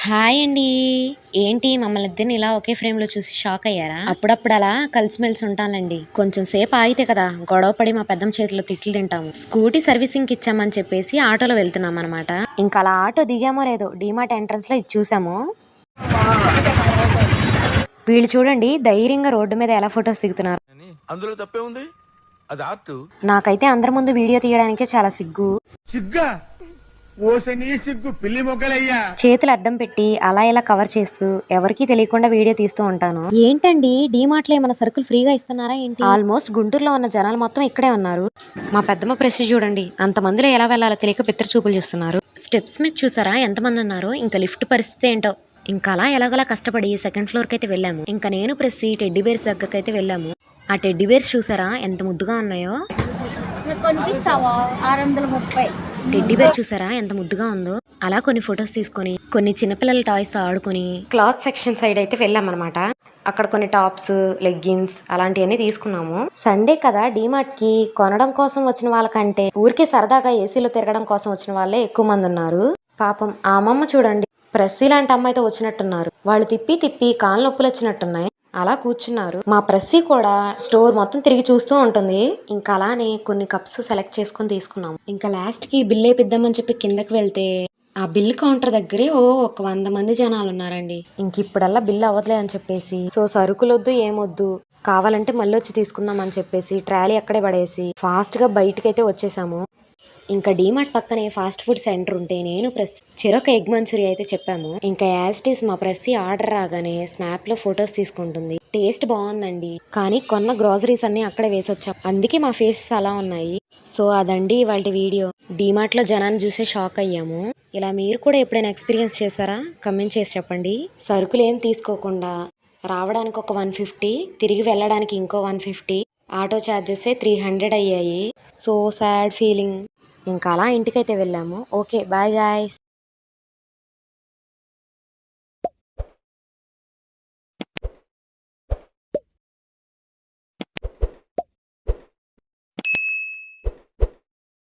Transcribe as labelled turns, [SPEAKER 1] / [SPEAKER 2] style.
[SPEAKER 1] Hi అండి. ఏంటి మమ్మల్నిద్దరిని ఇలా ఒకే ఫ్రేమ్‌లో చూసి షాక్ అయ్యారా? అప్పుడప్పుడు అలా కలిసిమెలిసి ఉంటాంలెండి. కొంచెం సేపు ఆగితే కదా గొడవ పడి మా పెద్దమ్మ చేతిలో తిట్లు తింటాము. స్కూటీ సర్వీసింగ్‌కి ఇచ్చామని చెప్పేసి ఆటోలో వెళ్తున్నామనమాట. ఇంకా అలా ఆటో దిగామో లేదో డీమార్ట్ ఎంట్రన్స్‌లో ఇది చూసాము. వీళ్ళు చూడండి ధైర్యంగా రోడ్డు మీద ఎలా ఫొటోస్ దిగుతున్నారు.
[SPEAKER 2] అందులో తప్పే ఉంది, అది ఆర్ట్.
[SPEAKER 1] నాకైతే అందరి ముందు వీడియో తీయడానికే చాలా సిగ్గు.
[SPEAKER 3] సిగ్గా ఓసని సిగ్గు పిల్లి మొగ్గలయ్యా.
[SPEAKER 1] చేతులు అడ్డం పెట్టి అలా ఇలా కవర్ చేస్తూ ఎవరికీ తెలియకుండా వీడియో తీస్తూ ఉంటాను. ఏంటండి డీమార్ట్ లో ఏమైనా సరుకులు ఫ్రీగా ఇస్తున్నారా ఏంటి? ఆల్మోస్ట్ గుంటూరులో ఉన్న జనాలు మొత్తం ఇక్కడే ఉన్నారు. మా పెద్దమ్మ ప్రెస్టేజ్ చూడండి, అంత మందిలో ఎలా వెళ్ళాలో తెలియక పిత్తర చూపులు చూస్తున్నారు. స్టెప్స్ మీద చూసారా ఎంతమంది ఉన్నారో. ఇంకా లిఫ్ట్ పరిస్థితి ఏంటో. ఇంకా అలా ఎలాగోలా కష్టపడి సెకండ్ ఫ్లోర్ కి అయితే వెళ్ళాము. ఇంకా నేను ప్రెస్సి టెడ్డీ బేర్స్ దగ్గరకు అయితే వెళ్ళాము. ఆ టెడ్డీ బేర్స్ చూసారా ఎంత ముద్దుగా ఉన్నాయో. టెడ్డీ బేర్ చూసారా ఎంత ముద్దుగా ఉందో. అలా కొన్ని ఫొటోస్ తీసుకొని కొన్ని చిన్నపిల్లల టాయ్స్ తో ఆడుకొని క్లాత్ సెక్షన్ సైడ్ అయితే వెళ్ళామన్నమాట. అక్కడ కొన్ని టాప్స్, లెగ్గిన్స్ అలాంటివన్నీ తీసుకున్నాము. సండే కదా డీమార్ట్ కి కొనడం కోసం వచ్చిన వాళ్ళకంటే ఊరికే సరదాగా ఏసీలో తిరగడం కోసం వచ్చిన వాళ్ళే ఎక్కువ మంది ఉన్నారు. పాపం ఆ అమ్మమ్మ చూడండి ప్రెస్సీ లాంటి అమ్మాయితో వచ్చినట్టున్నారు. వాళ్ళు తిప్పి తిప్పి కాళ్ళ నొప్పులు వచ్చినట్టున్నాయి. అలా కూర్చున్నారు. మా ప్రెస్సీ కూడా స్టోర్ మొత్తం తిరిగి చూస్తూ ఉంటుంది. ఇంకా అలానే కొన్ని కప్స్ సెలెక్ట్ చేసుకుని తీసుకున్నాము. ఇంకా లాస్ట్ కి బిల్ వేపిద్దామని చెప్పి కిందకి వెళ్తే ఆ బిల్ కౌంటర్ దగ్గరే ఒక 100 మంది జనాలు ఉన్నారండి. ఇంక ఇప్పుడల్లా బిల్ అవ్వదులే అని చెప్పేసి సో సరుకులొద్దు ఏమొద్దు, కావాలంటే మళ్ళీ వచ్చి తీసుకుందాం అని చెప్పేసి ట్రాలీ అక్కడే పడేసి ఫాస్ట్ గా బయటకైతే వచ్చేసాము. ఇంకా డీమార్ట్ పక్కనే ఫాస్ట్ ఫుడ్ సెంటర్ ఉంటే నేను చెరొక ఎగ్ మంచూరియా అయితే చెప్పాము. ఇంకా యాస్టీస్ మా ప్రెస్సీ ఆర్డర్ రాగానే స్నాప్ లో ఫొటోస్ తీసుకుంటుంది. టేస్ట్ బాగుందండి, కానీ కొన్న గ్రోసరీస్ అన్ని అక్కడే వేసొచ్చాం. అందుకే మా ఫేసెస్ అలా ఉన్నాయి. సో అదండి ఇవాళ వీడియో. డీమార్ట్ లో జనాన్ని చూసే షాక్ అయ్యాము. ఇలా మీరు కూడా ఎప్పుడైనా ఎక్స్పీరియన్స్ చేశారా? కమెంట్ చేసి చెప్పండి. సరుకులు ఏం తీసుకోకుండా రావడానికి ఒక 150, తిరిగి వెళ్ళడానికి ఇంకో 150, ఆటో ఛార్జెస్ 300 అయ్యాయి. So sad feeling. ఇంకా అలా ఇంటికైతే వెళ్ళాము. Okay bye guys.